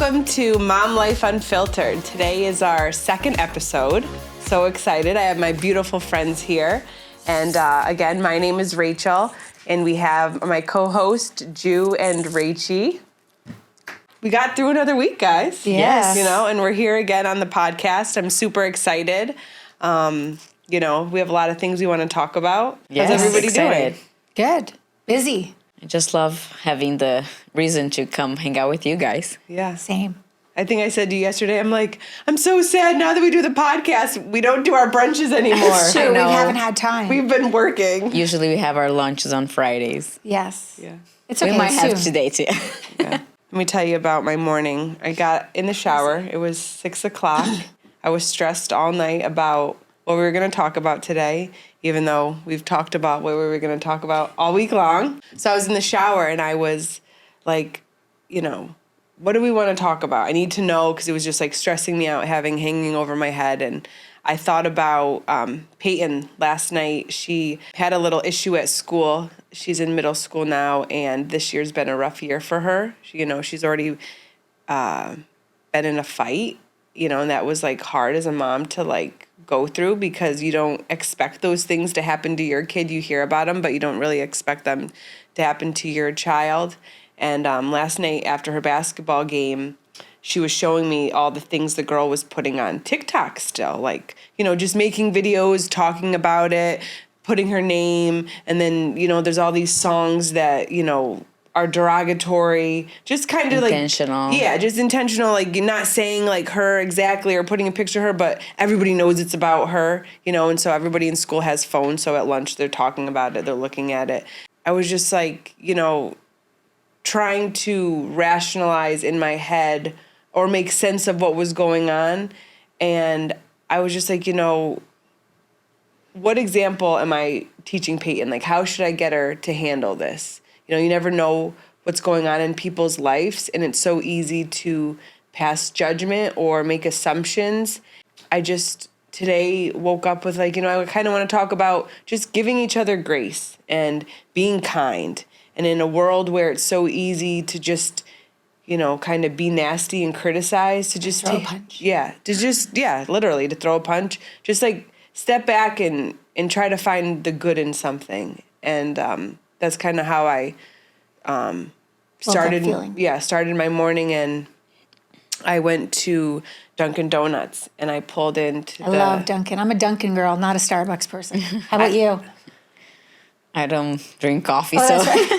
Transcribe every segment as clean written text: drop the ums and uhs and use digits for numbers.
Welcome to Mom Life Unfiltered. Today is our second episode. So excited. I have my beautiful friends here. And again, my name is Rachel, and we have my co-host, Ju and Rachie. We got through another week, guys. Yes. You know, and we're here again on the podcast. I'm super excited. You know, we have a lot of things we want to talk about. Yes. How's everybody Excited. doing? Good. Busy. I just love having the reason to come hang out with you guys. Yeah. Same. I think I said to you yesterday, I'm like, I'm so sad now that we do the podcast, we don't do our brunches anymore. It's true. I We know. haven't had time. We've been working. Usually we have our lunches on Fridays. Yes. Yeah. It's okay. We might have soon. today too. Yeah. Let me tell you about my morning. I got in the shower. It was 6 o'clock. I was stressed all night about what we were going to talk about today, even though we've talked about what we were going to talk about all week long. So I was in the shower and I was like, you know, what do we want to talk about? I need to know, because it was just like stressing me out, hanging over my head. And I thought about Peyton last night. She had a little issue at school. She's in middle school now, and this year's been a rough year for her. She's already been in a fight, and that was like hard as a mom to like go through, because you don't expect those things to happen to your kid. You hear about them, but you don't really expect them to happen to your child. And last night after her basketball game, she was showing me all the things the girl was putting on TikTok still, like, just making videos, talking about it, putting her name. And then, there's all these songs that, are derogatory, just kind of intentional. Just intentional, like you're not saying like her exactly or putting a picture of her, but everybody knows it's about her, and so everybody in school has phones. So at lunch, they're talking about it, they're looking at it. I was just like, trying to rationalize in my head or make sense of what was going on. And I was just like, what example am I teaching Peyton? Like, how should I get her to handle this? You never know what's going on in people's lives, and it's so easy to pass judgment or make assumptions. I just today woke up with like, I kind of want to talk about just giving each other grace and being kind. And in a world where it's so easy to just, kind of be nasty and criticize, to just throw a punch. Yeah, literally to throw a punch. Just like step back and try to find the good in something. And that's kind of how I started my morning. And I went to Dunkin' Donuts and I pulled into I love Dunkin'. I'm a Dunkin' girl, not a Starbucks person. How about you? I don't drink coffee, Oh, so that's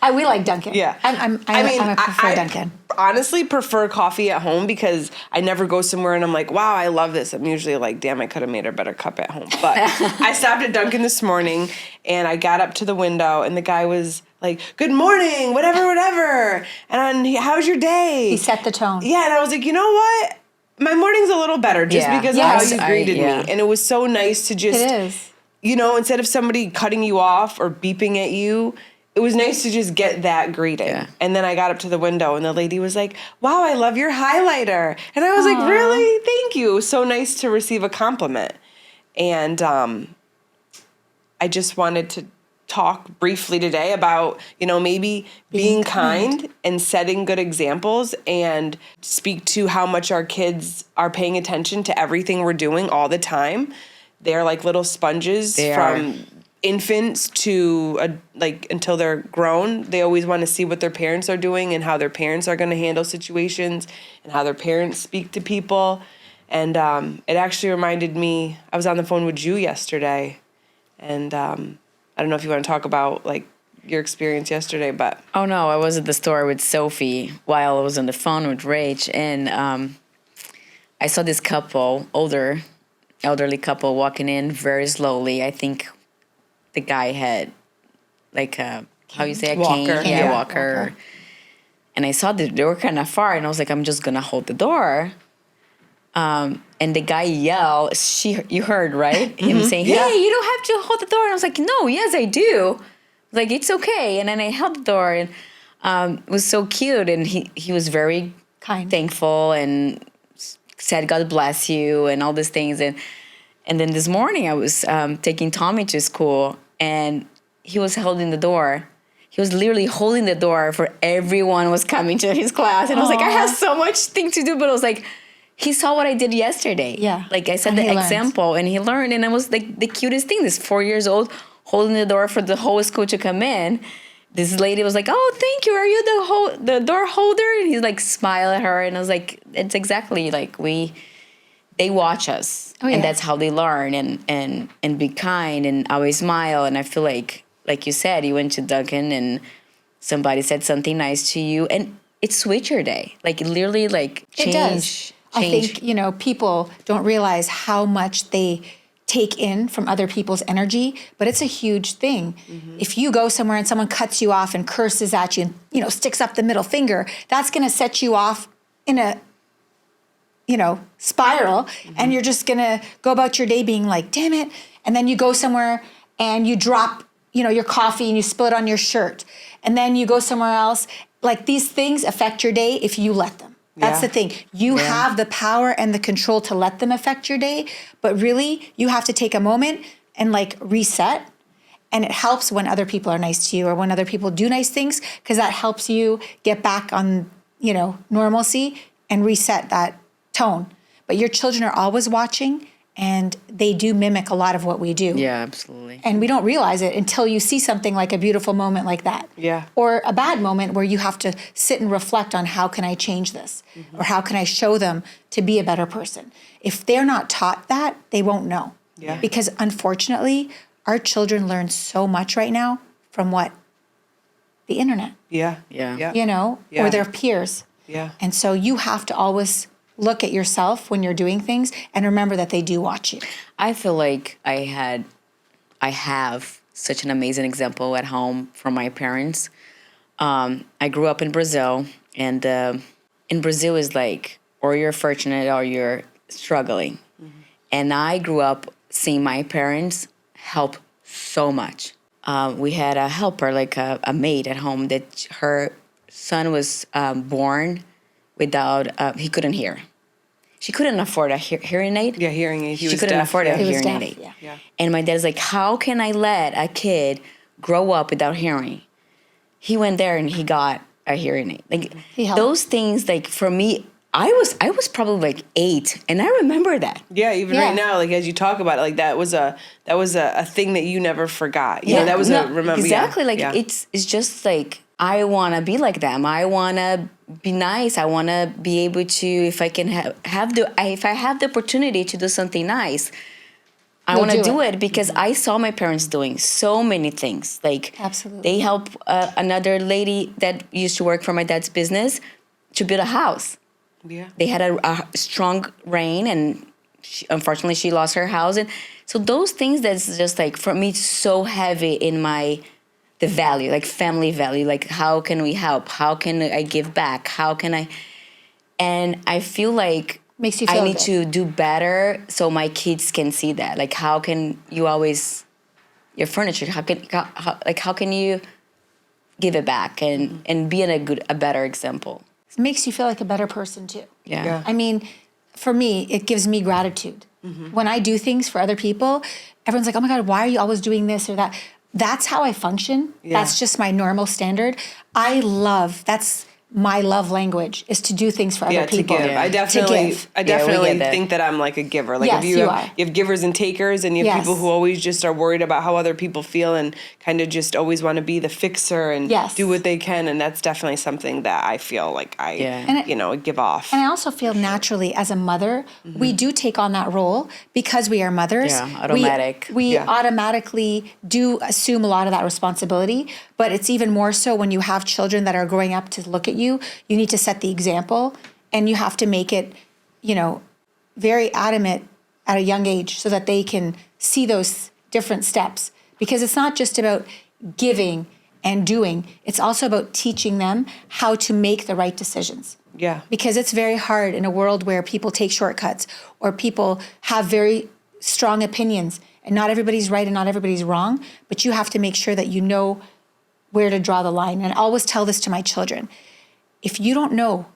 right. We like Dunkin'. Yeah. I prefer Dunkin'. Honestly prefer coffee at home, because I never go somewhere and I'm like, wow, I love this. I'm usually like, damn, I could have made a better cup at home. But I stopped at Dunkin' this morning and I got up to the window and the guy was like, good morning, whatever. And how's your day? He set the tone. Yeah, and I was like, you know what? My morning's a little better just because of how you greeted me. And it was so nice to just, It is. Instead of somebody cutting you off or beeping at you, it was nice to just get that greeting. Yeah. And then I got up to the window and the lady was like, wow, I love your highlighter. And I was like, really? Thank you. So nice to receive a compliment. And I just wanted to talk briefly today about, maybe being kind and setting good examples, and speak to how much our kids are paying attention to everything we're doing all the time. They're like little sponges from infants to until they're grown. They always want to see what their parents are doing and how their parents are going to handle situations and how their parents speak to people. And it actually reminded me, I was on the phone with Ju yesterday, and I don't know if you want to talk about like your experience yesterday, but Oh no, I was at the store with Sophie while I was on the phone with Rach, and I saw this couple, elderly couple, walking in very slowly. I think the guy had like a Walker. cane, Yeah. walker. And I saw that they were kind of far, and I was like, I'm just gonna hold the door. And the guy yelled, you heard, right? Him saying, hey, you don't have to hold the door. And I was like, no, yes, I do. Like, it's okay. And then I held the door, and it was so cute. And he was very Kind. thankful and said, God bless you, and all these things. And then this morning I was taking Tommy to school, and he was holding the door. he was literally holding the door for everyone was coming to his class. And I was like, I have so much thing to do. But I was like, he saw what I did yesterday. Yeah. Like I said, And the he learned. example, and he learned. And it was like the cutest thing. This 4 years old holding the door for the whole school to come in. This lady was like, oh, thank you. Are you the door holder? And he's like, smile at her. And I was like, it's exactly like they watch us. Oh, yeah. And that's how they learn and be kind and always smile. And I feel like you said, you went to Duncan and somebody said something nice to you and it switched your day. Like it literally like change. It does. I think, people don't realize how much they take in from other people's energy, but it's a huge thing. Mm-hmm. If you go somewhere and someone cuts you off and curses at you and, sticks up the middle finger, that's going to set you off in a, spiral. Mm-hmm. And you're just going to go about your day being like, damn it. And then you go somewhere and you drop, your coffee and you spill it on your shirt. And then you go somewhere else. Like these things affect your day if you let them. That's the thing. You have the power and the control to let them affect your day, but really you have to take a moment and like reset. And it helps when other people are nice to you or when other people do nice things, because that helps you get back on, normalcy and reset that tone. But your children are always watching and they do mimic a lot of what we do. Yeah, absolutely. And we don't realize it until you see something like a beautiful moment like that. Yeah. Or a bad moment where you have to sit and reflect on how can I change this? Mm-hmm. Or how can I show them to be a better person? If they're not taught that, they won't know. Yeah. Because unfortunately, our children learn so much right now from what? The internet. Yeah. Yeah. Or their peers. Yeah. And so you have to always look at yourself when you're doing things and remember that they do watch you. I feel like I have such an amazing example at home from my parents. I grew up in Brazil, and in Brazil is like, or you're fortunate or you're struggling. Mm-hmm. And I grew up seeing my parents help so much. We had a helper, like a maid at home, that her son was born without, he couldn't hear. She couldn't afford a hearing aid. Yeah, hearing aid. She couldn't afford a hearing deaf, aid. yeah. And my dad's like, how can I let a kid grow up without hearing? He went there and he got a hearing aid. Like those things, like for me, I was probably like 8, and I remember that. Yeah, even right now, like as you talk about it, like that was a thing that you never forgot. You know, that was remember exactly. Yeah, it's just like I want to be like them. I want to be nice. I want to be able to, if I can if I have the opportunity to do something nice, I want to do it because I saw my parents doing so many things. Like absolutely, they help another lady that used to work for my dad's business to build a house. Yeah, they had a strong rain, and unfortunately, she lost her house. And so those things that's just like for me so heavy in the value, like family value, like how can we help? How can I give back? How can I? And I feel like makes you feel I need good. to do better so my kids can see that. Like how can you always your furniture? How can you give it back and be a better example? It makes you feel like a better person too. Yeah. I mean, for me, it gives me gratitude. Mm-hmm. When I do things for other people, everyone's like, oh my God, why are you always doing this or that? That's how I function. Yeah. That's just my normal standard. That's my love language is to do things for other people. To give. Yeah. I definitely think that I'm like a giver. Like yes, if you have givers and takers, and you have people who always just are worried about how other people feel and kind of just always want to be the fixer and do what they can. And that's definitely something that I feel like I give off. And I also feel naturally as a mother, we do take on that role because we are mothers. Yeah, automatic. We automatically do assume a lot of that responsibility, but it's even more so when you have children that are growing up to look at you. You need to set the example, and you have to make it, very adamant at a young age so that they can see those different steps. Because it's not just about giving and doing. It's also about teaching them how to make the right decisions. Yeah. Because it's very hard in a world where people take shortcuts or people have very strong opinions, and not everybody's right and not everybody's wrong, but you have to make sure that you know where to draw the line. And I always tell this to my children. If you don't know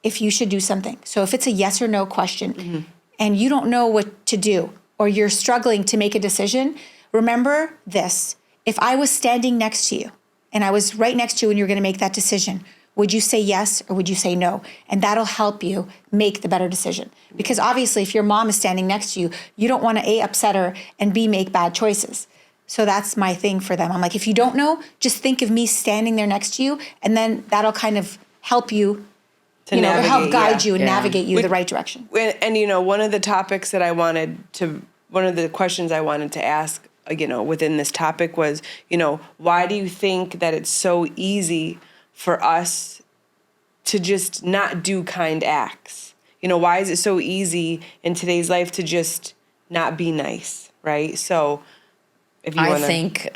if you should do something, so if it's a yes or no question and you don't know what to do or you're struggling to make a decision, remember this. If I was standing next to you and I was right next to you and you're going to make that decision, would you say yes or would you say no? And that'll help you make the better decision. Because obviously, if your mom is standing next to you, you don't want to A, upset her, and B, make bad choices. So that's my thing for them. I'm like, if you don't know, just think of me standing there next to you, and then that'll kind of help you, To or navigate, help guide you and Yeah. navigate you the right direction. And one of the topics that one of the questions I wanted to ask, within this topic was, why do you think that it's so easy for us to just not do kind acts? Why is it so easy in today's life to just not be nice, right? So if you I want to... think,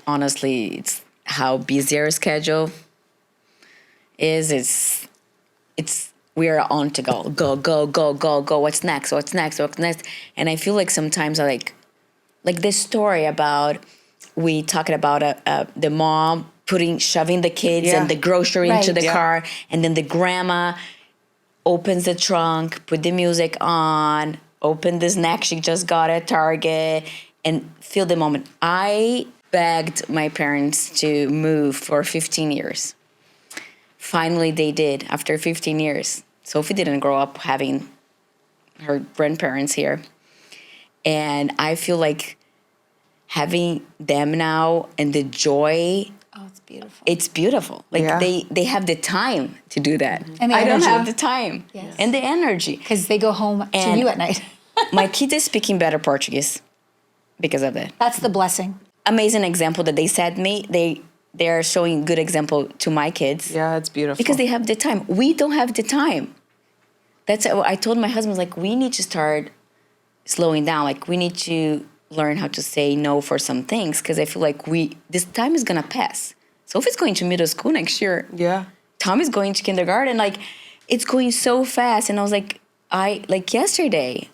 honestly, it's how busy our schedule is. It's we are on to go. What's next? And I feel like sometimes I like this story about, we talking about the mom shoving the kids and the grocery into the car, and then the grandma opens the trunk, put the music on, open the snack she just got at Target, and feel the moment. I begged my parents to move for 15 years. Finally, they did after 15 years. Sophie didn't grow up having her grandparents here. And I feel like having them now and the joy, Oh, it's beautiful. it's beautiful. Like they have the time to do that. And the I don't energy. have the time. Yes. And the energy. Because they go home to And you at night. My kid is speaking better Portuguese because of that. That's the blessing. Amazing example that they said me. They are showing good example to my kids. Yeah, it's beautiful. Because they have the time. We don't have the time. That's what I told my husband, like, we need to start slowing down. Like, we need to learn how to say no for some things, because I feel like this time is gonna pass. Sophie's going to middle school next year. Yeah. Tom is going to kindergarten. Like, it's going so fast. And I was like, yesterday,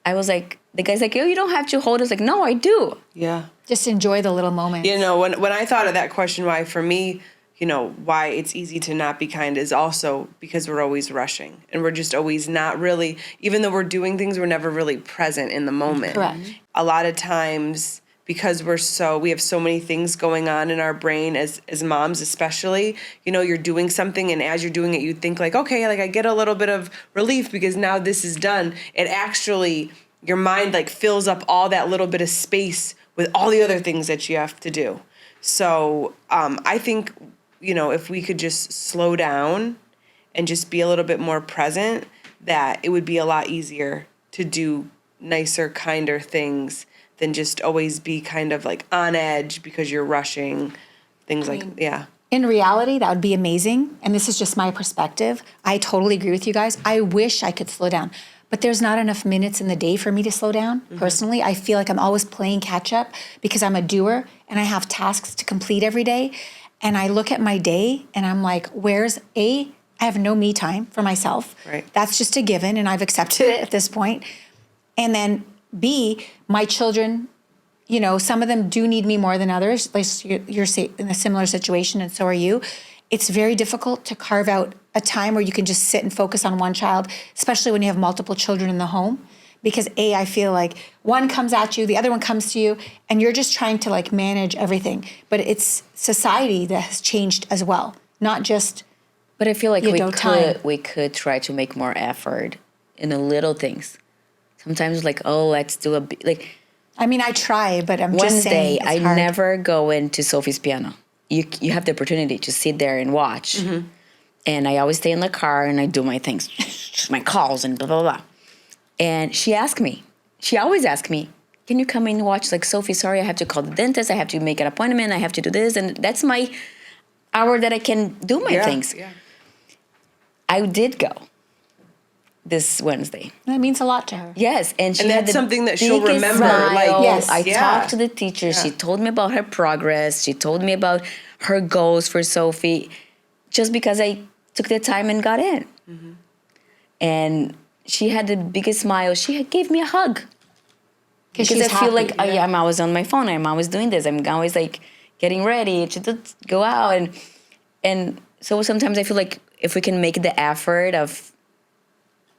I was like, the guy's like, oh, you don't have to hold us. Like, no, I do. Yeah. Just enjoy the little moments. When I thought of that question, why for me, why it's easy to not be kind is also because we're always rushing, and we're just always not really, even though we're doing things, we're never really present in the moment. Correct. A lot of times, because we have so many things going on in our brain as moms, especially, you're doing something, and as you're doing it, you think like, okay, like I get a little bit of relief because now this is done. It actually, your mind like fills up all that little bit of space with all the other things that you have to do. So I think, if we could just slow down and just be a little bit more present, that it would be a lot easier to do nicer, kinder things than just always be kind of like on edge because you're rushing, In reality, that would be amazing. And this is just my perspective. I totally agree with you guys. I wish I could slow down. But there's not enough minutes in the day for me to slow down. Personally, I feel like I'm always playing catch up because I'm a doer and I have tasks to complete every day. And I look at my day and I'm like, I have no me time for myself. Right. That's just a given, and I've accepted it at this point. And then B, my children, some of them do need me more than others. Like you're in a similar situation, and so are you. It's very difficult to carve out a time where you can just sit and focus on one child, especially when you have multiple children in the home. Because I feel like one comes at you, the other one comes to you, and you're just trying to like manage everything. But it's society that has changed as well, not just. But I feel like we could try to make more effort in the little things. Sometimes like, oh, let's do I mean, I try, but I'm Wednesday, just saying it's I hard. never go into Sophie's piano. You have the opportunity to sit there and watch. Mm-hmm. And I always stay in the car and I do my things, my calls and blah, blah, blah. And she always asks me, can you come in and watch? Like, Sophie, sorry, I have to call the dentist. I have to make an appointment. I have to do this. And that's my hour that I can do my things. Yeah. I did go this Wednesday. That means a lot to her. Yes. And that's something that she'll remember. Smile. Like, yes. I talked to the teacher. Yeah. She told me about her progress. She told me about her goals for Sophie, just because I took the time and got in. Mm-hmm. And she had the biggest smile. She gave me a hug. Because I feel like I'm always on my phone. I'm always doing this. I'm always like getting ready to go out. And so sometimes I feel like if we can make the effort of,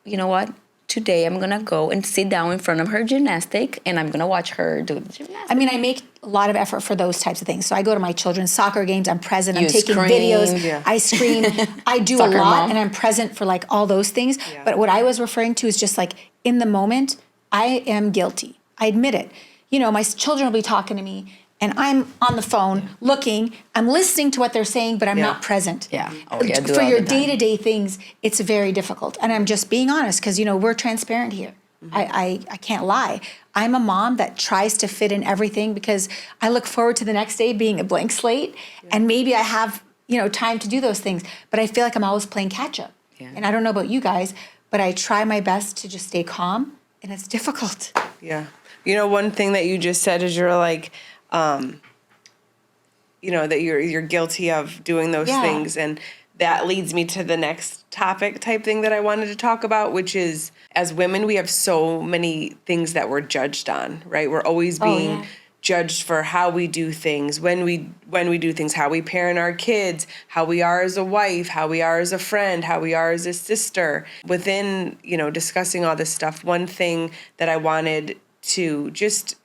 you know what, today I'm going to go and sit down in front of her gymnastic and I'm going to watch her do the gymnastics. I mean, I make a lot of effort for those types of things. So I go to my children's soccer games. I'm present. I'm You taking scream. videos. Yeah. I scream. I do a Soccer lot, mom. and I'm present for like all those things. Yeah. But what I was referring to is just like in the moment, I am guilty. I admit it. You know, my children will be talking to me, and I'm on the phone looking. I'm listening to what they're saying, but I'm Yeah. not present. Yeah. Oh, yeah, I do For all your the time. day-to-day things, it's very difficult. And I'm just being honest because, you know, we're transparent here. I can't lie. I'm a mom that tries to fit in everything because I look forward to the next day being a blank slate, and maybe I have, you know, time to do those things. But I feel like I'm always playing catch up. Yeah. And I don't know about you guys, but I try my best to just stay calm, and it's difficult. Yeah. You know, one thing that you just said is you're like, you know, that you're guilty of doing those Yeah. things. And that leads me to the next topic type thing that I wanted to talk about, which is as women, we have so many things that we're judged on, right? We're always being yeah. judged for how we do things, when we do things, how we parent our kids, how we are as a wife, how we are as a friend, how we are as a sister. Within, you know, discussing all this stuff, one thing that I wanted to just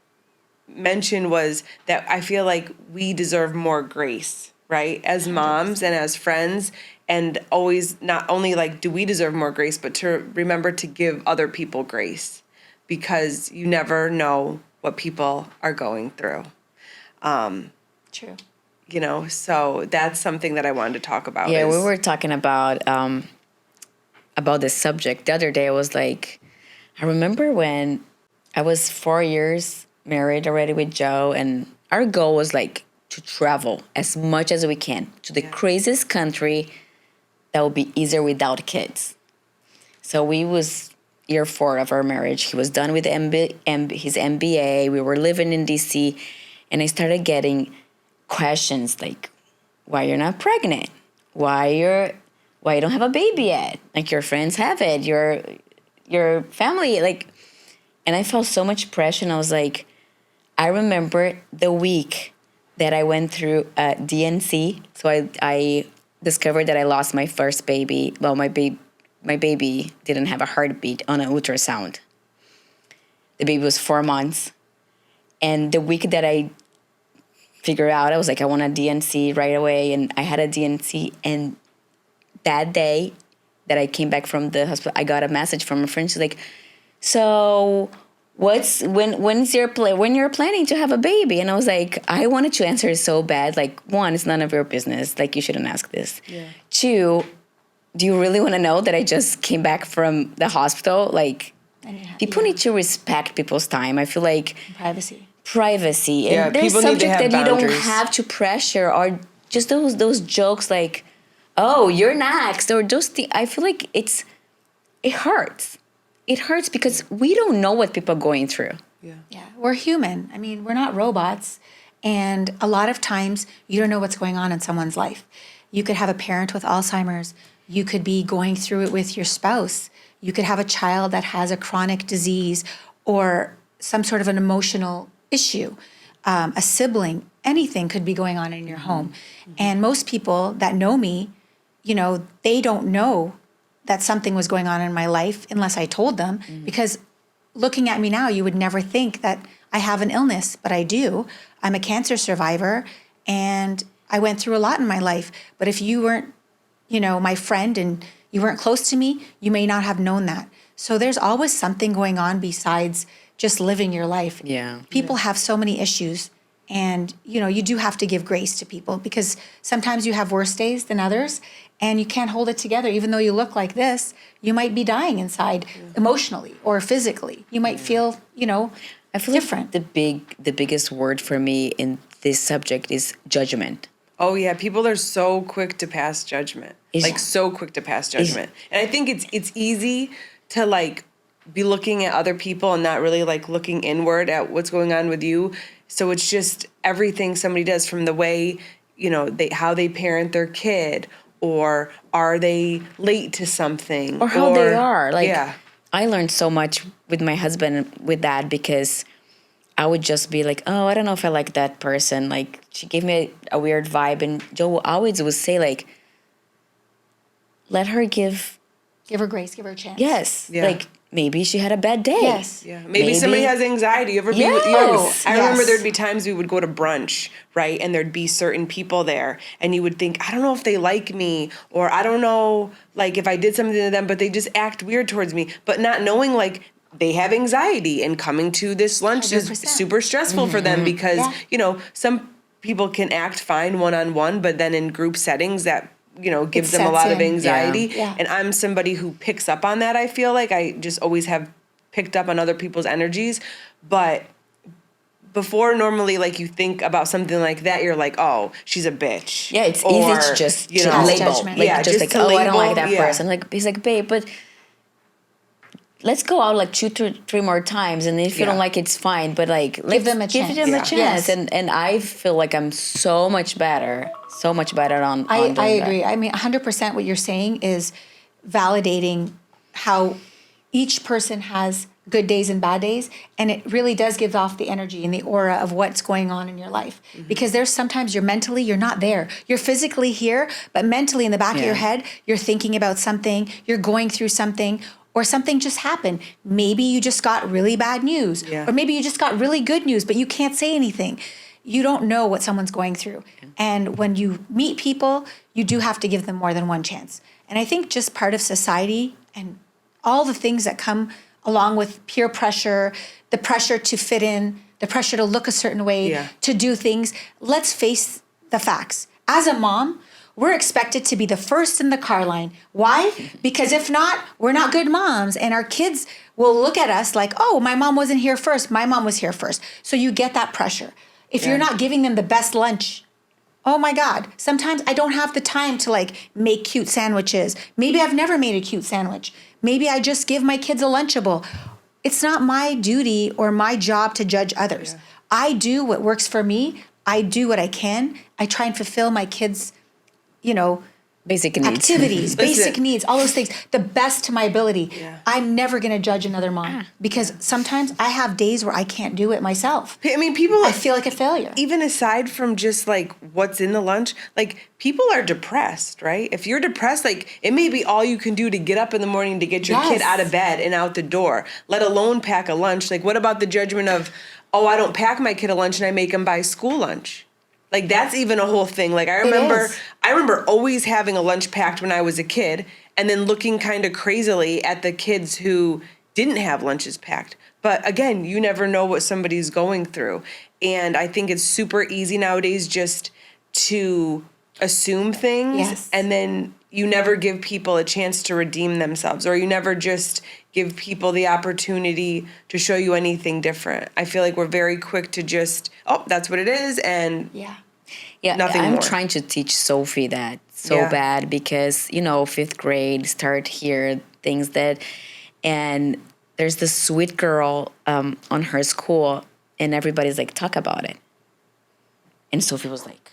mention was that I feel like we deserve more grace, right? As moms and as friends, and always not only like do we deserve more grace, but to remember to give other people grace, because you never know what people are going through. True. You know, so that's something that I wanted to talk about. Yeah, is, we were talking about this subject the other day. I was like, I remember when I was 4 years married already with Joe, and our goal was like to travel as much as we can to the craziest country that would be easier without kids. So we was year 4 of our marriage. He was done with his MBA. We were living in DC, and I started getting questions like, why you're not pregnant? Why you don't have a baby yet? Like your friends have it, your family, like, and I felt so much pressure, and I was like, I remember the week that I went through DNC. So I discovered that I lost my first baby. Well, my baby didn't have a heartbeat on an ultrasound. The baby was 4 months. And the week that I figured out, I was like, I want a DNC right away. And I had a DNC. And that day that I came back from the hospital, I got a message from a friend. She's like, so when you're planning to have a baby? And I was like, I wanted to answer so bad. Like, 1, it's none of your business. Like, you shouldn't ask this. Yeah. 2, do you really want to know that I just came back from the hospital? Like, people need to respect people's time. I feel like privacy. Yeah, And there's people need to subject have that you don't boundaries. have to pressure, or just those jokes like, oh, you're next, or those things. I feel like it hurts. It hurts because we don't know what people are going through. Yeah, we're human. I mean, we're not robots. And a lot of times you don't know what's going on in someone's life. You could have a parent with Alzheimer's. You could be going through it with your spouse. You could have a child that has a chronic disease or some sort of an emotional issue. A sibling, anything could be going on in your home. And most people that know me, you know, they don't know that something was going on in my life unless I told them, because looking at me now, you would never think that I have an illness, but I do. I'm a cancer survivor, and I went through a lot in my life. But if you weren't, you know, my friend and you weren't close to me, you may not have known that. So there's always something going on besides just living your life. Yeah. People have so many issues, and, you know, you do have to give grace to people because sometimes you have worse days than others, and you can't hold it together. Even though you look like this, you might be dying inside emotionally or physically. You might feel, you know, I feel different. like the biggest word for me in this subject is judgment. Oh yeah, people are so quick to pass judgment. Like so quick to pass judgment. And I think it's easy to like be looking at other people and not really like looking inward at what's going on with you. So it's just everything somebody does, from the way, you know, how they parent their kid, or are they late to something, or how they are. Like, yeah. I learned so much with my husband with that, because I would just be like, oh, I don't know if I like that person. Like, she gave me a weird vibe. And Joe always would say, like, let her give Give her grace, give her a chance. Yes. Yeah. Like, maybe she had a bad day. Yes. Yeah, maybe somebody has anxiety. I remember yes. there'd be times we would go to brunch, right? And there'd be certain people there, and you would think, I don't know if they like me, or I don't know, like, if I did something to them, but they just act weird towards me. But not knowing, like, they have anxiety, and coming to this lunch 100%. is super stressful for them because, some people can act fine one-on-one, but then in group settings that gives them a sets lot of in. anxiety. Yeah. And I'm somebody who picks up on that. I feel like I just always have picked up on other people's energies. But before, normally, like, you think about something like that, you're like, oh, she's a bitch. Yeah, it's easy to just to label. judgment. Like, Yeah, just like, just to oh, I don't like label, that person. Like, he's like, babe, but let's go out like 2, 3 more times, and if you don't like it, it's fine. But like, Give them a chance. Give them a chance. Yes. And I feel like I'm so much better on I doing that. agree. I mean, 100% what you're saying is validating how each person has good days and bad days, and it really does give off the energy and the aura of what's going on in your life. Because there's sometimes you're not there. You're physically here, but mentally in the back of your head, you're thinking about something, you're going through something, or something just happened. Maybe you just got really bad news, or maybe you just got really good news, but you can't say anything. You don't know what someone's going through. And when you meet people, you do have to give them more than one chance. And I think just part of society and all the things that come along with peer pressure, the pressure to fit in, the pressure to look a certain way, to do things. Let's face the facts. As a mom, we're expected to be the first in the car line. Why? Because if not, we're not good moms. And our kids will look at us like, oh, my mom wasn't here first. My mom was here first. So you get that pressure. If you're not giving them the best lunch, oh my God, sometimes I don't have the time to like make cute sandwiches. Maybe I've never made a cute sandwich. Maybe I just give my kids a Lunchable. It's not my duty or my job to judge others. I do what works for me. I do what I can. I try and fulfill my kids', basic needs. activities, basic needs, all those things, the best to my ability. Yeah. I'm never going to judge another mom because sometimes I have days where I can't do it myself. I mean, people, I feel like a failure. even aside from just like what's in the lunch, like, people are depressed, right? If you're depressed, like, it may be all you can do to get up in the morning to get your kid out of bed and out the door, let alone pack a lunch. Like, what about the judgment of, oh, I don't pack my kid a lunch and I make him buy school lunch? Like, that's even a whole thing. Like, I remember always having a lunch packed when I was a kid, and then looking kind of crazily at the kids who didn't have lunches packed. But again, you never know what somebody's going through. And I think it's super easy nowadays just to assume things, and then you never give people a chance to redeem themselves, or you never just give people the opportunity to show you anything different. I feel like we're very quick to just, oh, that's what it is, and nothing I'm more. trying to teach Sophie that bad because, 5th grade, start here, things that, and there's this sweet girl on her school, and everybody's like, talk about it. And Sophie was like,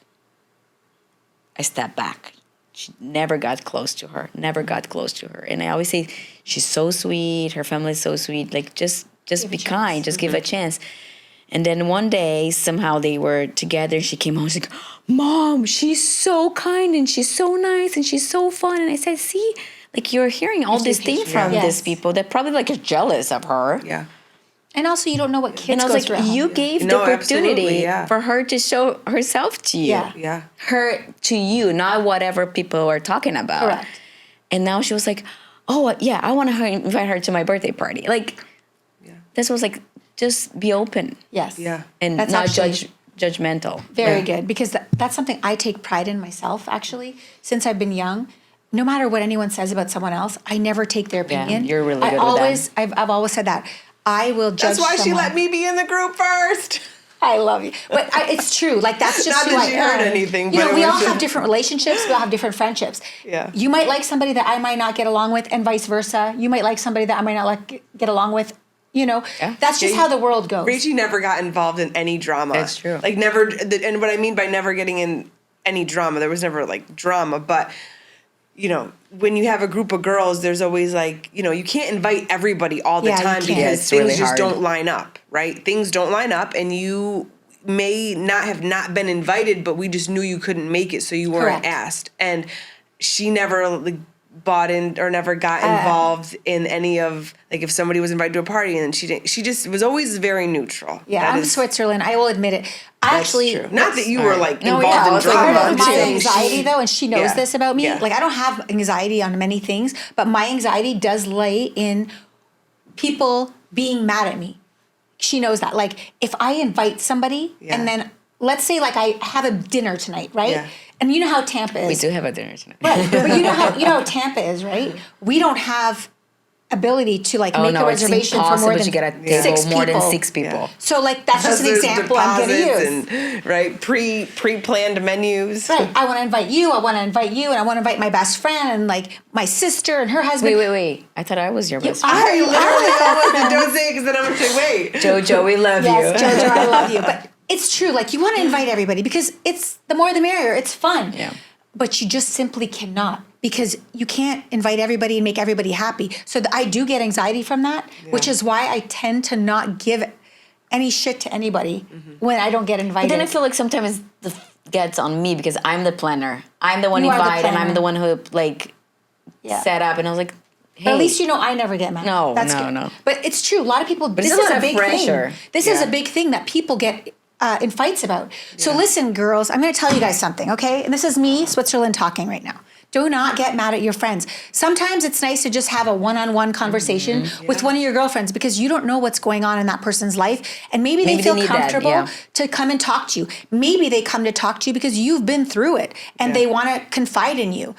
I stepped back. She never got close to her. And I always say, she's so sweet. Her family's so sweet. Like, just be kind. Just give a chance. And then one day, somehow they were together. And she came home. She's like, Mom, she's so kind. And she's so nice. And she's so fun. And I said, see, like, you're hearing all these things from these people that probably, like, are jealous of her. Yeah. And also, you don't know what kids and I go was through like, at you home. gave the opportunity for her to show herself to you. Yeah. Her to you, not whatever people are talking about. Correct. And now she was like, oh, yeah, I want to invite her to my birthday party. Like, this was like, just be open. Yes. Yeah. And That's not actually judgmental. Very good, because that's something I take pride in myself, actually. Since I've been young, no matter what anyone says about someone else, I never take their opinion. You're really good with that. I've always said that. I will judge That's why someone. she let me be in the group first. I love you. But it's true. Like, that's just Not who that I you am. heard anything, You know, but we it all was have just- different relationships. We all have different friendships. Yeah. You might like somebody that I might not get along with, and vice versa. You might like somebody that I might not get along with. That's just how the world goes. Rachie never got involved in any drama. That's true. Like, never, and what I mean by never getting in any drama, there was never, like, drama, but, when you have a group of girls, there's always, like, you can't invite everybody all the Yeah, you time can't. because Yeah, it's things really just hard. don't line up, right? Things don't line up, and you may not have not been invited, but we just knew you couldn't make it, so you weren't Correct. asked. And she never, like, bought in or never got involved in any of, like, if somebody was invited to a party and she just was always very neutral. Yeah, I'm Switzerland. I will admit it. That's true. Not that you were like No, involved yeah, I in was drama. talking about Part of my too. anxiety, though, and she knows this about me. Yeah. Like, I don't have anxiety on many things, but my anxiety does lay in people being mad at me. She knows that. Like, if I invite somebody and then, let's say, like, I have a dinner tonight, right? Yeah. And you know how Tampa is. We do have a dinner tonight. Right. But you know how Tampa is, right? We don't have ability to, like, make a reservation for more than to get a table six more than people. 6 people. Yeah. So, like, that's just an There's example I'm going to use. deposits and, right, pre-planned menus. Right. I want to invite you. I want to invite you, and I want to invite my best friend and, like, my sister and her husband. Wait. I thought I was your best friend. I literally almost don't say it because then I'm going to say, wait. Jojo, we love Yes, you. Jojo, I love you. But it's true. Like, you want to invite everybody because it's the more the merrier. It's fun. Yeah. But you just simply cannot because you can't invite everybody and make everybody happy. So I do get anxiety from that, which is why I tend to not give any shit to anybody when I don't get invited. But then I feel like sometimes the gets on me because I'm the planner. I'm the one You are the invite, and I'm planner. the one who like Yeah. set up. And I was like, hey, But at least you know I never get mad. No, That's no, good. no. But it's true. A lot of people. This it's a is lot a of big pressure. thing. This is a big thing that people get in fights about. So listen, girls, I'm going to tell you guys something, okay? And this is me, Switzerland, talking right now. Do not get mad at your friends. Sometimes it's nice to just have a one-on-one conversation with one of your girlfriends because you don't know what's going on in that person's life. And maybe they feel need that, comfortable yeah. to come and talk to you. Maybe they come to talk to you because you've been through it and they want to confide in you.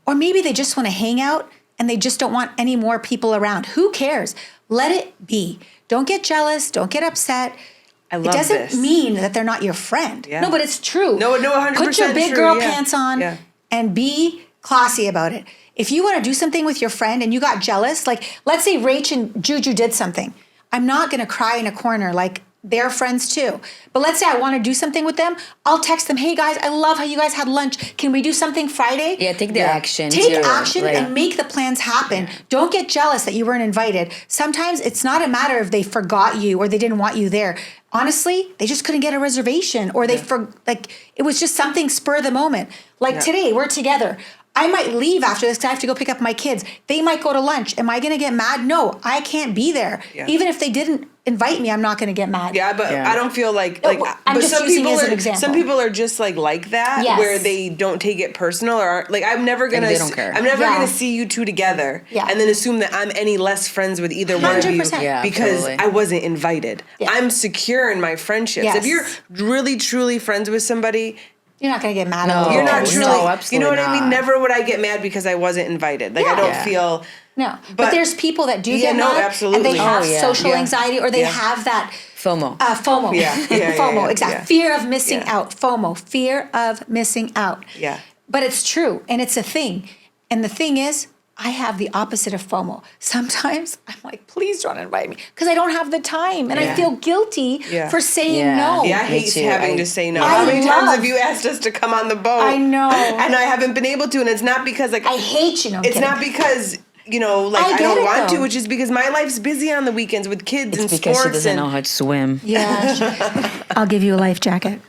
Or maybe they just want to hang out and they just don't want any more people around. Who cares? Let it be. Don't get jealous. Don't get upset. I love It doesn't this. mean that they're not your friend. Yeah. No, but it's true. No, 100% Put your big true, girl yeah. pants on Yeah. and be classy about it. If you want to do something with your friend and you got jealous, like let's say Rach and Juju did something. I'm not going to cry in a corner like they're friends too. But let's say I want to do something with them. I'll text them, hey guys, I love how you guys had lunch. Can we do something Friday? Yeah, take the action. Take too, action like- and make the plans happen. Don't get jealous that you weren't invited. Sometimes it's not a matter of they forgot you or they didn't want you there. Honestly, they just couldn't get a reservation or they it was just something spur of the moment. Like today, we're together. I might leave after this because I have to go pick up my kids. They might go to lunch. Am I going to get mad? No, I can't be there. Yeah. Even if they didn't invite me, I'm not going to get mad. Yeah, but Yeah. I don't feel like No, I'm but just some using people it as are an example. some people are just like that Yes. where they don't take it personal or aren't, like I'm never gonna they don't care. I'm never Yeah. gonna see you two together Yeah. and then assume that I'm any less friends with either one of you 100%. Yeah, because totally. I wasn't invited. Yeah. I'm secure in my friendships. Yes. If you're really truly friends with somebody, You're not going to get mad No. at them. you're not no, truly. You absolutely know what I mean? not. Never would I get mad because I wasn't invited. Like I Yeah. don't Yeah. feel. No, but But- there's people that do Yeah, get no, mad, and absolutely. they have Oh, yeah. social Yeah. anxiety, or they Yeah. have that FOMO. FOMO. Yeah, yeah, FOMO, yeah, exactly. yeah. Fear of missing Yeah. out. FOMO, fear of missing out. Yeah. But it's true, and it's a thing. And the thing is, I have the opposite of FOMO. Sometimes I'm like, please don't invite me because I don't have the time, and I Yeah. feel guilty Yeah. for saying Yeah. no. Yeah, I Me hate too. having I- to say no. I How many times love- have you asked us to come on the boat? I know. And I haven't been able to, and it's not because like I hate you. No, I'm it's kidding. not because like I I get don't it, want though. to, which is because my life's busy on the weekends with kids It's and because sports she doesn't and know how to swim. Yeah, I'll give you a life jacket.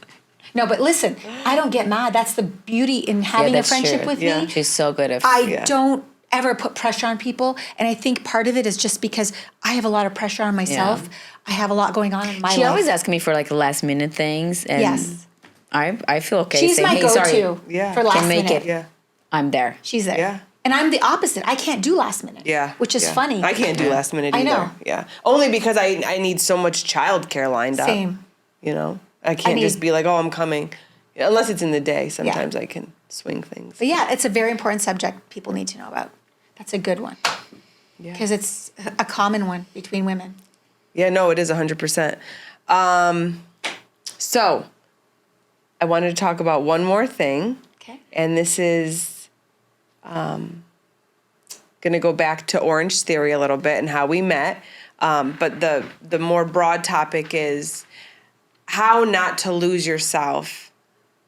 No, but listen, I don't get mad. That's the beauty in having a that's friendship true. with Yeah. me. She's so good at I don't ever put pressure on people. And I think part of it is just because I have a lot of pressure on myself. Yeah. I have a lot going on in my She life. always asks me for like last minute things, and Yes. I feel okay. She's saying, my hey, go-to sorry, Yeah. for last Can make minute. it. yeah. I'm there. She's there. Yeah. And I'm the opposite. I can't do last minute. Yeah. Which is yeah. funny. I can't do last minute I either. know. Yeah. Only because I need so much childcare lined up. Same. You know? I can't just need- be like, oh, I'm coming. Unless it's in the day. Sometimes I can swing things. But yeah, it's a very important subject people need to know about. That's a good one. Yeah. Because it's a common one between women. Yeah, no, it is 100%. So, I wanted to talk about one more thing. Okay. And this is going to go back to Orange Theory a little bit and how we met. But the more broad topic is how not to lose yourself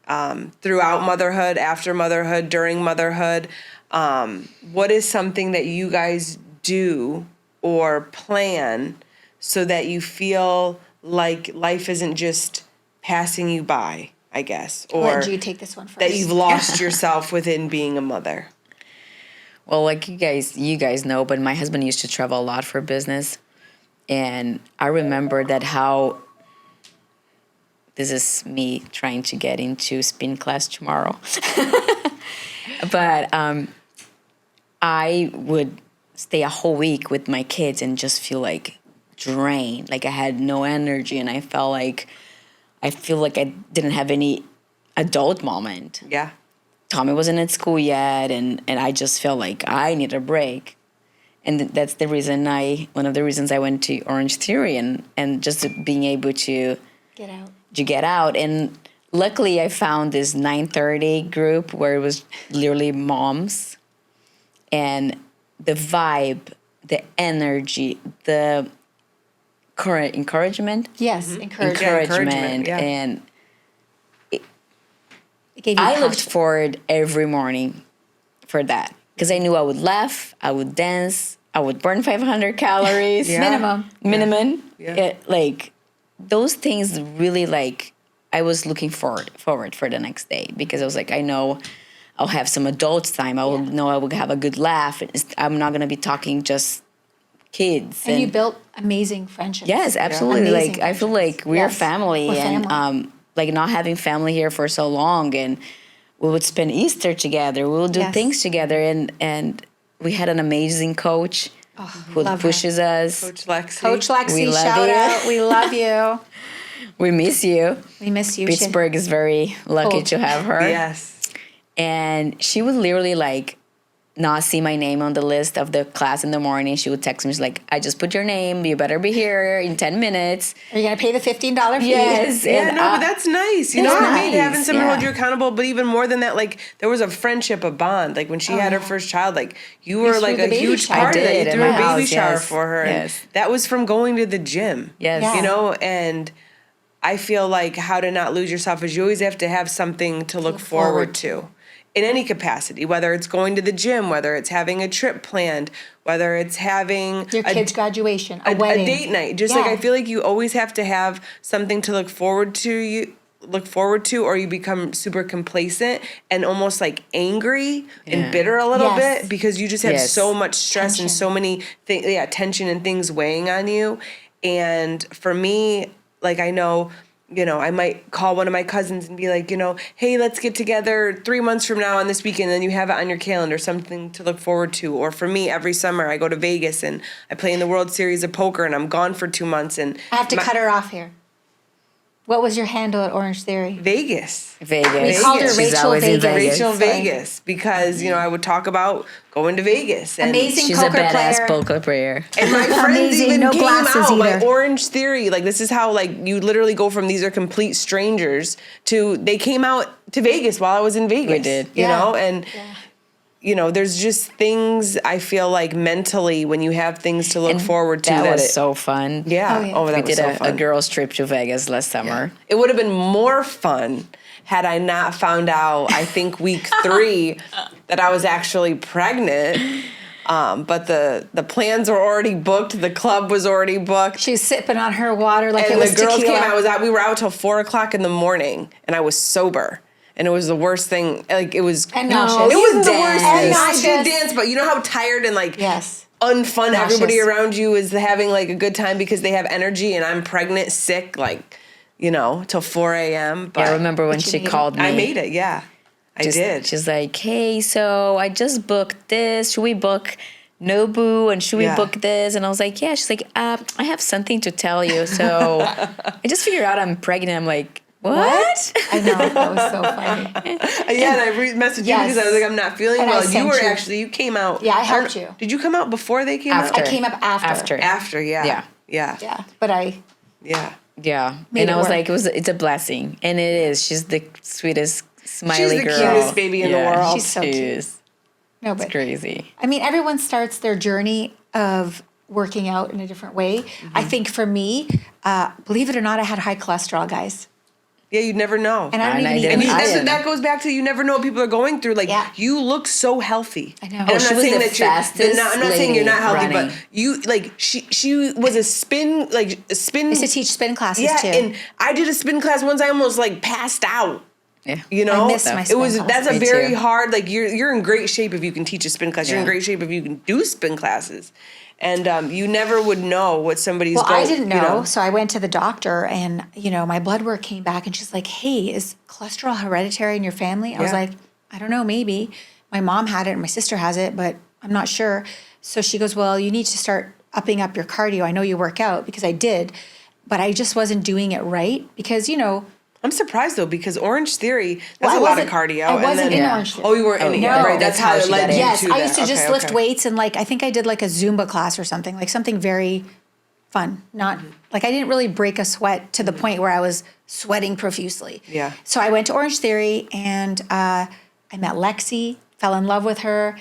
throughout motherhood, after motherhood, during motherhood. What is something that you guys do or plan so that you feel like life isn't just passing you by, I guess, I'll or let you take this one first. that you've lost yourself within being a mother? Well, like you guys know, but my husband used to travel a lot for business. And I remember that how this is me trying to get into spin class tomorrow. But I would stay a whole week with my kids and just feel like drained, like I had no energy, and I feel like I didn't have any adult moment. Yeah. Tommy wasn't at school yet, and I just felt like I need a break. And that's the reason one of the reasons I went to Orange Theory and just being able to get out. And luckily I found this 9:30 group where it was literally moms, and the vibe, the energy, the current encouragement. Yes, Mm-hmm. encouragement. Yeah. And It gave you I looked passion. forward every morning for that because I knew I would laugh, I would dance, I would burn 500 calories. Yeah. Minimum. Yeah. Like those things really, like, I was looking forward for the next day because I was like, I know I'll have some adult time. I will know I will have a good laugh. I'm not going to be talking just kids. And you built amazing friendships. Yes, absolutely. Amazing Like I feel friendships. like we're Yes, family, we're and family. like not having family here for so long, and we would spend Easter together. We would do Yes. things together, and we had an amazing coach who love her. pushes us. Coach Lexi. Coach Lexi, We love shout you. out. We love you. We miss you. We miss you. Pittsburgh is very lucky Cold. to have her. Yes. And she would literally like not see my name on the list of the class in the morning. She would text me, she's like, I just put your name. You better be here in 10 minutes. Are you going to pay the $15 fee? Yes. Yeah, and no, but that's nice. You know it's what I mean? nice, Having someone yeah. hold you accountable, but even more than that, like there was a friendship, a bond. Like when she had her first child, like you were threw like the a baby huge shower. part of I that. did You at threw a my baby house, shower yes, for her. yes. And that was from going to the gym. Yes. Yeah. You know, and I feel like how to not lose yourself is you always have to have something to look forward to. In any capacity, whether it's going to the gym, whether it's having a trip planned, whether it's having Your kid's graduation, a a wedding. date night. Just Yeah. like I feel like you always have to have something to look forward to, or you become super complacent and almost like angry and Yeah. bitter a little Yes. bit because you just have Yes. so much stress and Tension. so many tension and things weighing on you. And for me, like I know, I might call one of my cousins and be like, hey, let's get together 3 months from now on this weekend, and then you have it on your calendar, something to look forward to. Or for me, every summer I go to Vegas and I play in the World Series of Poker and I'm gone for 2 months. And I have to cut her off here. What was your handle at Orange Theory? Vegas. Vegas. We called her She's Rachel always in Vegas. Rachel Sorry. Vegas, because, I would talk about going to Vegas. And Amazing She's a poker badass player. poker player. And my friends Amazing, even no came glasses out, my either. Orange Theory. Like, this is how, like, you literally go from these are complete strangers to they came out to Vegas while I was in Vegas. We did. You Yeah. know? And, there's just things I feel like mentally when you have things to look forward to. That was so fun. Yeah. Oh, yeah. Oh, that We was did so a fun. girls' trip to Vegas last summer. It would have been more fun had I not found out, I think, week 3 that I was actually pregnant. But the plans were already booked. The club was already booked. She was sipping on her water like it And was the girls tequila. came. We were out till 4:00 in the morning, and I was sober. And it was the worst thing. Like it was. And nauseous. It wasn't the worst And thing. nauseous. Not to dance, but you know how tired and like Yes. unfun Nauseous. everybody around you is having like a good time because they have energy, and I'm pregnant, sick, like till 4 a.m. But Yeah, I remember when But you she made it. called me. I made it. Yeah, I did. She's like, hey, so I just booked this. Should we book Nobu? And should we Yeah. book this? And I was like, yeah. She's like, I have something to tell you. So I just figured out I'm pregnant. I'm like, what? I know, that was so funny. Yeah, and I messaged you Yes. because I was like, I'm not feeling And I well. You sent were you. you came out. Yeah, I helped you. Did you come out before they came After. out? I came up after. After, yeah. Yeah. Yeah. Yeah, but I Yeah. Yeah. Made And it I was work. like, it's a blessing. And it is. She's the sweetest, smiley She's the girl. cutest baby in the world. She's so She cute. is. no, It's but crazy. I mean, everyone starts their journey of working out in a different way. I think for me, believe it or not, I had high cholesterol, guys, Yeah, you'd never know. and I don't And I even didn't eat And I that's didn't. that goes back to you never know what people are going through. Like Yeah. you look so healthy. I know. And Oh, I'm she not was saying the that you're fastest I'm not saying you're not lady healthy, running. but you like she was a spin I used to teach spin classes yeah, too. and I did a spin class once. I almost like passed out. Yeah. You know, I miss my spin class. that's a Me very too. hard, like you're in great shape if you can teach a spin class. You're in Yeah. great shape if you can do spin classes. And you never would know what somebody's Well, I didn't know, you know. so I went to the doctor, and my blood work came back, and she's like, "Hey, is cholesterol hereditary in your family?" I was Yeah. like, "I don't know, maybe. My mom had it, and my sister has it, but I'm not sure." So she goes, "Well, you need to start upping up your cardio. I know you work out," because I did, but I just wasn't doing it right because I'm surprised though because Orange Theory, that's Well, a I lot of wasn't- cardio. I and wasn't then, in Yeah. Orange Theory. Oh, you weren't in it. no. Yeah, right. That's That's how how it she led got you in. Yes, to I used to that. just Okay, lift okay. weights, and like I think I did like a Zumba class or something, like something very fun. Not like I didn't really break a sweat to the point where I was sweating profusely. Yeah. So I went to Orange Theory, and I met Lexi, fell in love with her,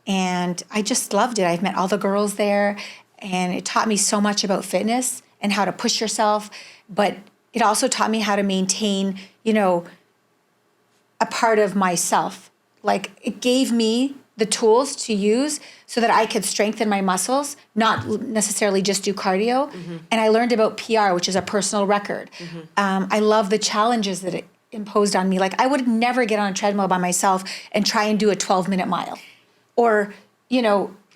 and I just loved it. I've met all the girls there, and it taught me so much about fitness and how to push yourself, but it also taught me how to maintain, a part of myself. Like it gave me the tools to use so that I could strengthen my muscles, not necessarily just do cardio. And I learned about PR, which is a personal record. I love the challenges that it imposed on me. Like I would never get on a treadmill by myself and try and do a 12-minute mile, or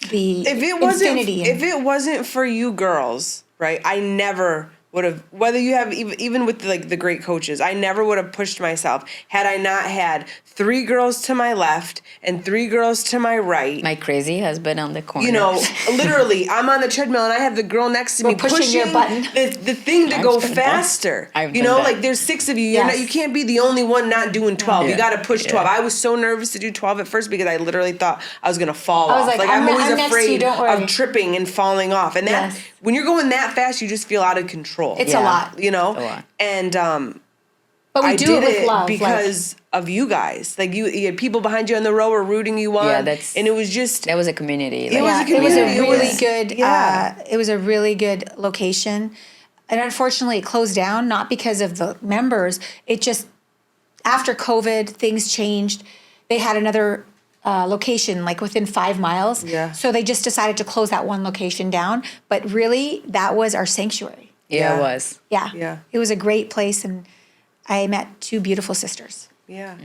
the infinity. If it wasn't for you girls, right? I never would have, whether you have even with the great coaches, I never would have pushed myself had I not had 3 girls to my left and 3 girls to my right. My crazy husband on the corner. Literally, I'm on the treadmill and I have the girl next to me pushing your button. the thing to I've go done that. faster. I've done that. Like there's 6 of you. Yes. You can't be the only one not doing 12. You Yeah. got to push 12. Yeah. I was so nervous to do 12 at first because I literally thought I was gonna fall I was off. like, I'm always I'm next to you, afraid don't worry. of tripping and falling off. And that Yes. when you're going that fast, you just feel out of control. It's Yeah. a lot. A lot. And But we I do did it with love. because of you guys. Like you had people behind you on the row were rooting you on. Yeah, that's- and it was just That was a community. It was a it was a community. It really was- good. yeah. It was a really good location, and unfortunately, it closed down not because of the members. It just after COVID, things changed. They had another location like within 5 miles. Yeah. So they just decided to close that one location down. But really, that was our sanctuary. Yeah, Yeah. it was. Yeah. Yeah. It was a great place, and I met 2 beautiful sisters. Yeah.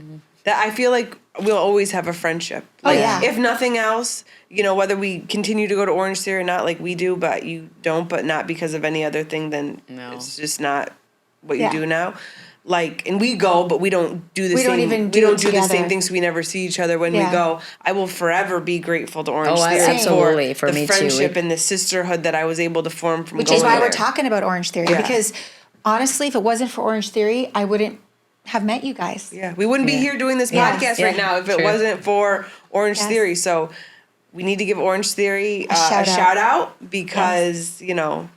That I feel like we'll always have a friendship. Oh, Like, yeah. if nothing else, whether we continue to go to Orange Theory or not, like we do, but you don't, but not because of any other thing, then No. it's just not what you Yeah. do now. Like, and we go, but we don't do the We same. don't even we do don't it do the same together. things. So we never see each other when we Yeah. go. I will forever be grateful to Orange Oh, Theory absolutely. For the me too. friendship and the sisterhood that I was able to form from Which going is why there. we're talking about Orange Theory, Yeah. because honestly, if it wasn't for Orange Theory, I wouldn't have met you guys. Yeah, we wouldn't be Yeah. here doing this Yes. podcast Yeah, right now if it true. wasn't for Orange Yes. Theory. So we need to give Orange Theory a shout out. shout out because,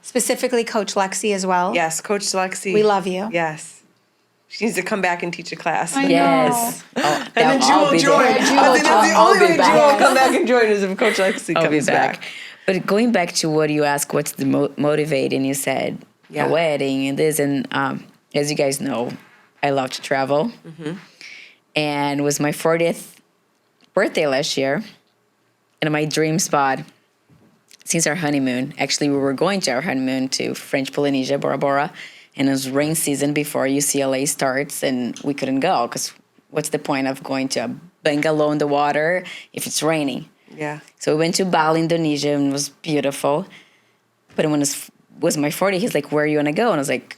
Specifically, Coach Lexi as well. yes, Coach Lexi. We love you. Yes. She needs to come back and teach a class. I know. Yes. Oh, And then Jewel I'll will be join. there. I think that's the I'll only be way back. Jewel will come back and join is if Coach Lexi I'll be comes back. But going back to what you asked, what's the motivating? You said Yeah. a wedding and this, and as you guys know, I love to travel. And it was my 40th birthday last year, and my dream spot since our honeymoon. Actually, we were going to our honeymoon to French Polynesia, Bora Bora, and it was rain season before UCLA starts, and we couldn't go because what's the point of going to a bungalow in the water if it's raining? Yeah. So we went to Bali, Indonesia, and it was beautiful. But when it was my 40th, he's like, where you want to go? And I was like,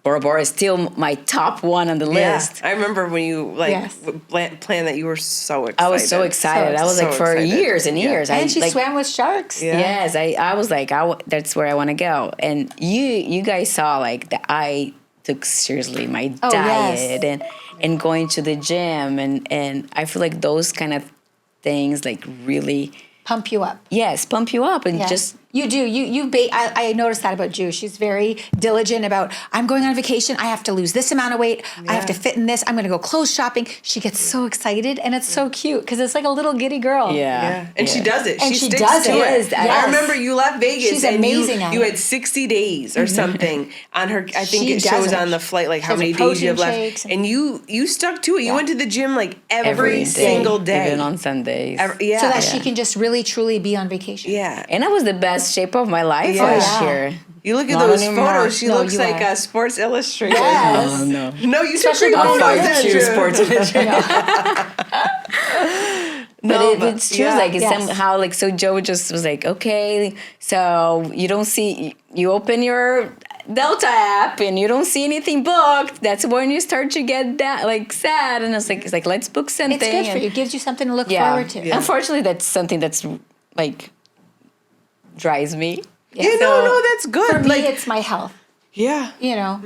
Bora Bora is still my top one on the list. Yeah. I remember when you Yes. planned that you were so excited. I was so excited. I was like, So for excited. years and Yeah. years. And she like, swam with sharks. Yeah. Yes, I was like, that's where I want to go. And you guys saw like that I took seriously my Oh, diet yes. and going to the gym and I feel like those kind of things like really Pump you up. pump you up and Yeah. just You do. I noticed that about Ju. She's very diligent about, I'm going on vacation. I have to lose this amount of weight. I have to fit in this. I'm going to go clothes shopping. She gets so excited, and it's so cute because it's like a little giddy girl. Yeah, and she does it. And she she sticks does to it. it. Yes. I remember you left Vegas She's and amazing at you it. had 60 days or something on her. I think She it shows does it. on the flight like She how has many a days you have protein left, shakes and you stuck to it. You Yeah. went to the gym like every every single day, even on Sundays. Yeah, So that she can just really, truly be on vacation. yeah. And that was the best best shape of my life Yeah. last Yeah. year. You look at Not those anymore. photos, she No, looks you like are. a Sports Illustrated. Yes. No. No, you took Especially great going photos, forward. didn't you? Sports No, but it's true. yeah. Like it's Yes. somehow like so. Joe just was like, okay, so you don't see you open your Delta app and you don't see anything booked. That's when you start to get that like sad. And it's like let's book something. It's good for and- you. It gives you something to look Yeah. forward to. Yeah. Unfortunately, that's something that's like drives me. Yeah, So, no, that's good. For me, like, it's my health. yeah. You know,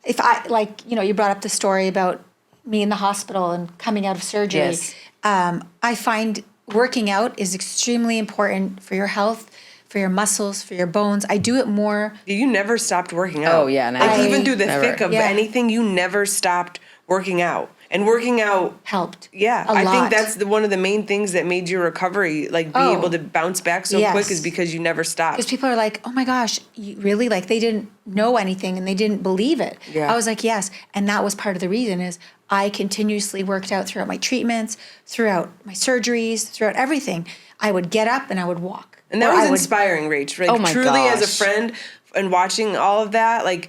if I like, you know, you brought up the story about me in the hospital and coming out of surgery. Yes. I find working out is extremely important for your health, for your muscles, for your bones. I do it more. You never stopped working out. Oh, yeah, Like never. even through the Never. thick of Yeah. anything, you never stopped working out. And working out, Helped. yeah, a I lot. think that's one of the main things that made your recovery, like be Oh. able to bounce back so Yes. quick, is because you never stopped. Because people are like, oh my gosh, you really? Like they didn't know anything and they didn't believe it. Yeah. I was like, yes. And that was part of the reason is I continuously worked out throughout my treatments, throughout my surgeries, throughout everything. I would get up and I would walk. And that Or was I would- inspiring, Rach. Like Oh my truly, as a gosh. friend, and watching all of that, like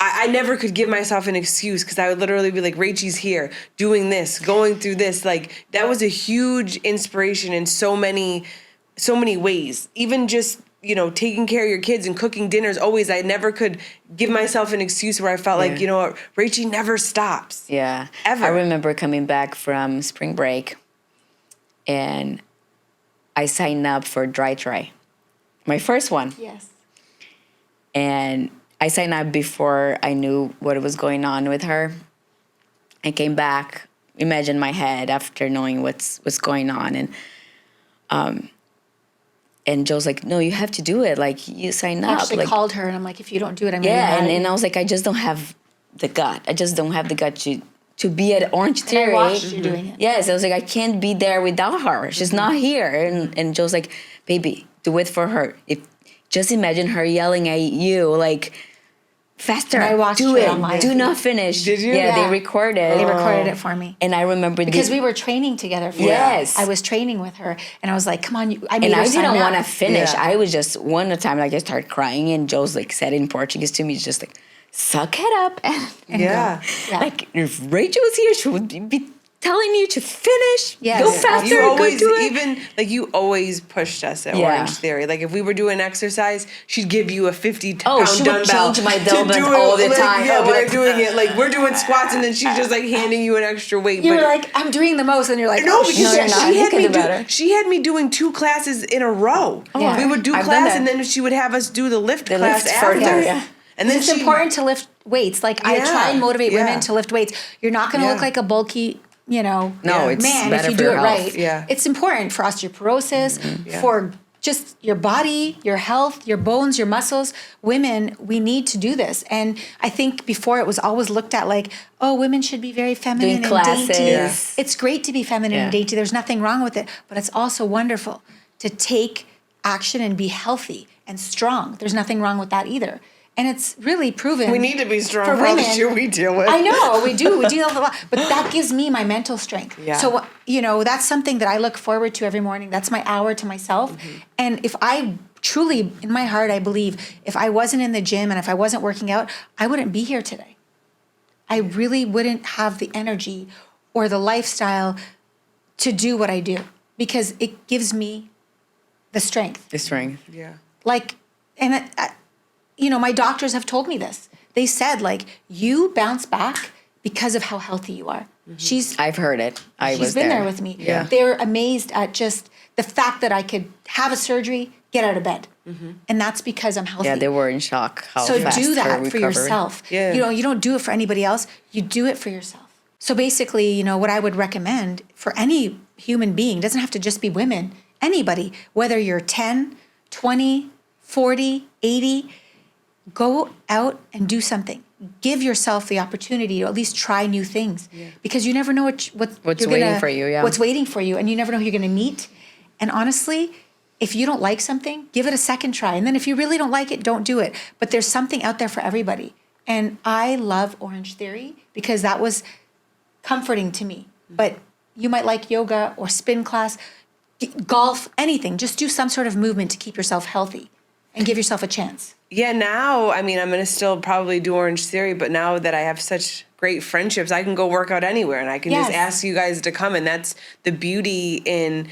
I never could give myself an excuse, because I would literally be like, Rachie's here, doing this, going through this. Like that was a huge inspiration in so many ways. Even just, you know, taking care of your kids and cooking dinners. Always, I never could give myself an excuse where I felt like, you know what, Rachie never stops. Yeah. Ever. I remember coming back from spring break and I signed up for dry try. My first one. Yes. And I signed up before I knew what was going on with her. I came back, imagine my head after knowing what's going on. And Joe's like, no, you have to do it. Like, you signed I up. actually Like, called her and I'm like, if you don't do it, I'm going to be yeah, mad at and you. I was like, I just don't have the gut. I just don't have the gut to be at Orange And I Theory. watched you doing it. Yes, I was like, I can't be there without her. She's not here. And Joe's like, baby, do it for her. Just imagine her yelling at you, like, faster, And I watched do her it, on live. do not finish. Did you? Yeah, Yeah. they recorded. They recorded it for me. And I remember Because we were training together. For Yes. I was training with her and I was like, come on. I made and her I sign didn't up. want to finish. Yeah. I was just one time like I started crying, and Joe's like said in Portuguese to me, just like, suck it up and Yeah. Yeah. like if Rachel was here, she would be telling you to finish. Yes. Go Yeah. faster. You always, go do it. even like you always pushed us at Yeah. Orange Theory. Like if we were doing exercise, she'd give you a 50 Oh, pound she would dumbbell change my to dumbbell do all the like, time. Yeah, I'd be while like, doing it, like we're doing squats, and then she's just like handing you an extra weight. You but were like, I'm doing the most. And you're like, no, oh, because shit. No, you're not. she You had can me do better. she had me doing 2 classes in a row. Yeah. We would do I've done class, that. and then she would have us do the lift The class lift after. further, yeah. And then It's she, important to lift weights. Like I Yeah, try and motivate yeah. women to lift weights. You're not going to Yeah. look like a bulky, you know, No, it's man better if you for do your it health. right. Yeah. It's important for osteoporosis, Yeah. for just your body, your health, your bones, your muscles. Women, we need to do this. And I think before it was always looked at like, oh, women should be very feminine Doing and classes. dainty. Yeah. It's great to be feminine and Yeah. dainty. There's nothing wrong with it. But it's also wonderful to take action and be healthy and strong. There's nothing wrong with that either. And it's really proven. we need to be strong for for all the women. shit we deal with. I know we do. We deal with a lot, but that gives me my mental strength. Yeah. So you know that's something that I look forward to every morning. That's my hour to myself. And if I truly, in my heart, I believe if I wasn't in the gym and if I wasn't working out, I wouldn't be here today. I really wouldn't have the energy or the lifestyle to do what I do because it gives me the strength. The strength. Yeah. Like, and you know, my doctors have told me this. They said, like, you bounce back because of how healthy you are. I've heard it. She's been there with me. Yeah. They're amazed at just the fact that I could have a surgery, get out of bed. And that's because I'm healthy. Yeah, they were in shock how So fast do her that for recovery. yourself. Yeah. You know, you don't do it for anybody else. You do it for yourself. So basically, you know, what I would recommend for any human being, doesn't have to just be women, anybody, whether you're 10, 20, 40, 80, go out and do something. Give yourself the opportunity to at least try new things because you never know what's you're waiting for you, yeah. What's waiting for you, and you never know who you're going to meet. And honestly, if you don't like something, give it a second try. And then if you really don't like it, don't do it. But there's something out there for everybody. And I love Orange Theory because that was comforting to me. But you might like yoga or spin class. golf, anything. Just do some sort of movement to keep yourself healthy and give yourself a chance. Yeah, now, I mean, I'm going to still probably do Orange Theory, but now that I have such great friendships, I can go work out anywhere and I can just ask you guys to come. And that's the beauty in,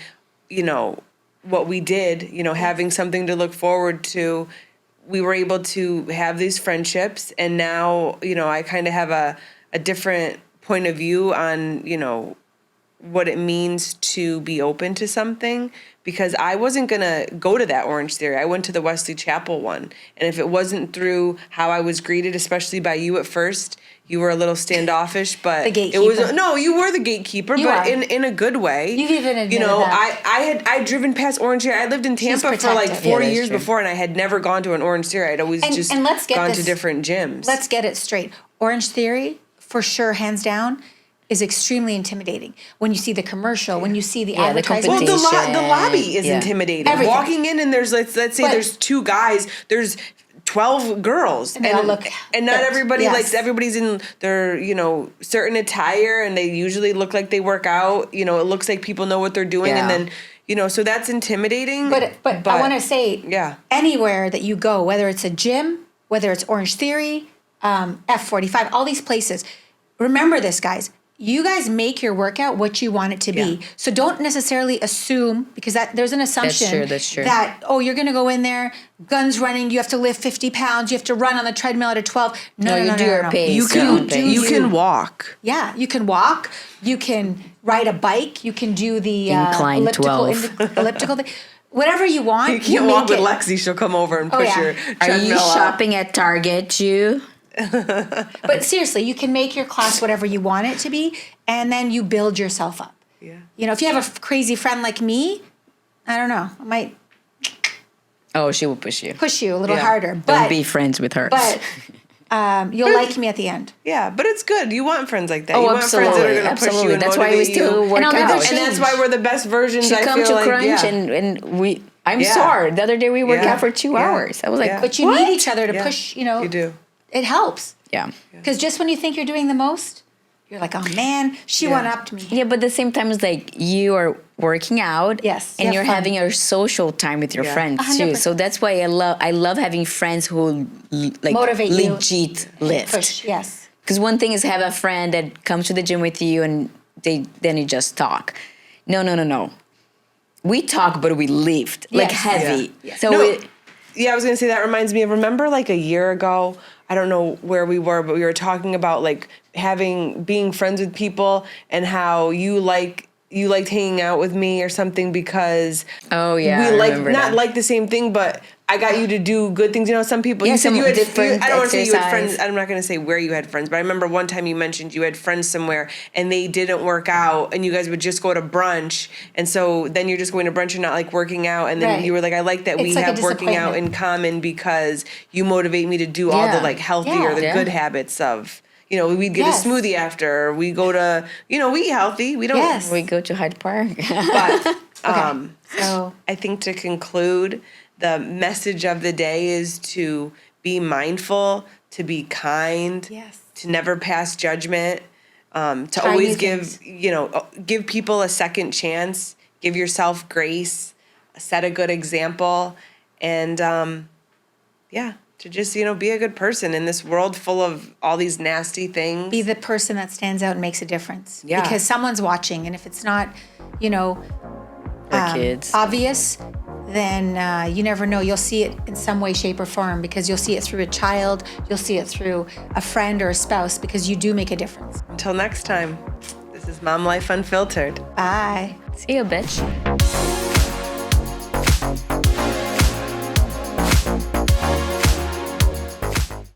you know, what we did, you know, having something to look forward to. We were able to have these friendships, and now, you know, I kind of have a different point of view on, you know, what it means to be open to something, because I wasn't going to go to that Orange Theory. I went to the Wesley Chapel one. And if it wasn't through how I was greeted, especially by you at first, you were a little standoffish, but the gatekeeper. You were the gatekeeper, but in a good way. You've even admitted that. I'd driven past Orange Theory. I lived in Tampa for like 4 years before, and I had never gone to an Orange Theory. I'd always gone to different gyms. Let's get it straight. Orange Theory, for sure, hands down, is extremely intimidating. When you see the commercial, when you see the advertising. Well, the lobby is intimidating. Everything. Walking in and there's, let's say there's 2 guys, there's 12 girls. And they all look and not fit. everybody everybody's in their, you know, certain attire, and they usually look like they work out. You know, it looks like people know what they're doing, and then, you know, so that's intimidating. But I want to say, anywhere that you go, whether it's a gym, whether it's Orange Theory, F45, all these places, remember this, guys. You guys make your workout what you want it to be. So don't necessarily assume, because there's an assumption that's true. that, oh, you're going to go in there, guns running, you have to lift 50 pounds, you have to run on the treadmill at a 12. No. You do your pace. You can walk. Yeah, you can walk. You can ride a bike. You can do the Incline elliptical thing. Whatever you want. You can't walk with Lexi. She'll come over and push your treadmill Are you up. shopping at Target, you? But seriously, you can make your class whatever you want it to be, and then you build yourself up. Yeah. You know, if you have a crazy friend like me, I don't know, I might Oh, she will push you. push you a little harder. But, Don't be friends with her. But you'll like me at the end. Yeah, but it's good. You want friends like that. Oh, you want friends that are going to push you and That's why motivate we still you. work And I'll never out. change. And that's why we're the best versions. She I come feel to like, Crunch and we. I'm sore. The other day we worked out for 2 hours. I was like, But you need each other to push, you know. You do. It helps. Yeah. Because just when you think you're doing the most, you're like, oh man, she one-upped me. Yeah, but at the same time, it's like you are working out, Yes, and you you're have fun. having your social time with your friends too. 100%. So that's why I love having friends who like Motivate you. legit lift. Push, yes. Because one thing is have a friend that comes to the gym with you and then you just talk. No. We talk, but we lift like Yes. heavy. Yeah. So No. we, I was gonna say that reminds me of, remember like a year ago, I don't know where we were, but we were talking about like being friends with people and how you liked hanging out with me or something because Oh, yeah, I we remember that. like the same thing, but I got you to do good things. You know, some people, Yeah, you said some you had different I don't want to say you had exercise. friends. I'm not going to say where you had friends, but I remember one time you mentioned you had friends somewhere and they didn't work out and you guys would just go to brunch. And so then you're just going to brunch and not like working out. And then Right. you were like, I like that we It's like a have working out in disappointment. common because you motivate me to do all the Yeah. like healthy or the Yeah. good habits of, you know, we'd get Yes. a smoothie after, we go to, you know, we eat healthy. We don't, Yes. we go to Hyde Park. but So I think to conclude, the message of the day is to be mindful, to be kind, Yes. to never pass judgment, to Try always new things. give people a second chance, give yourself grace, set a good example, and to just, be a good person in this world full of all these nasty things. be the person that stands out and makes a difference. Yeah. Because someone's watching, and if it's not, For kids. obvious, then you never know. You'll see it in some way, shape, or form because you'll see it through a child, you'll see it through a friend or a spouse because you do make a difference. Until next time, this is Mom Life Unfiltered. Bye. See you, bitch.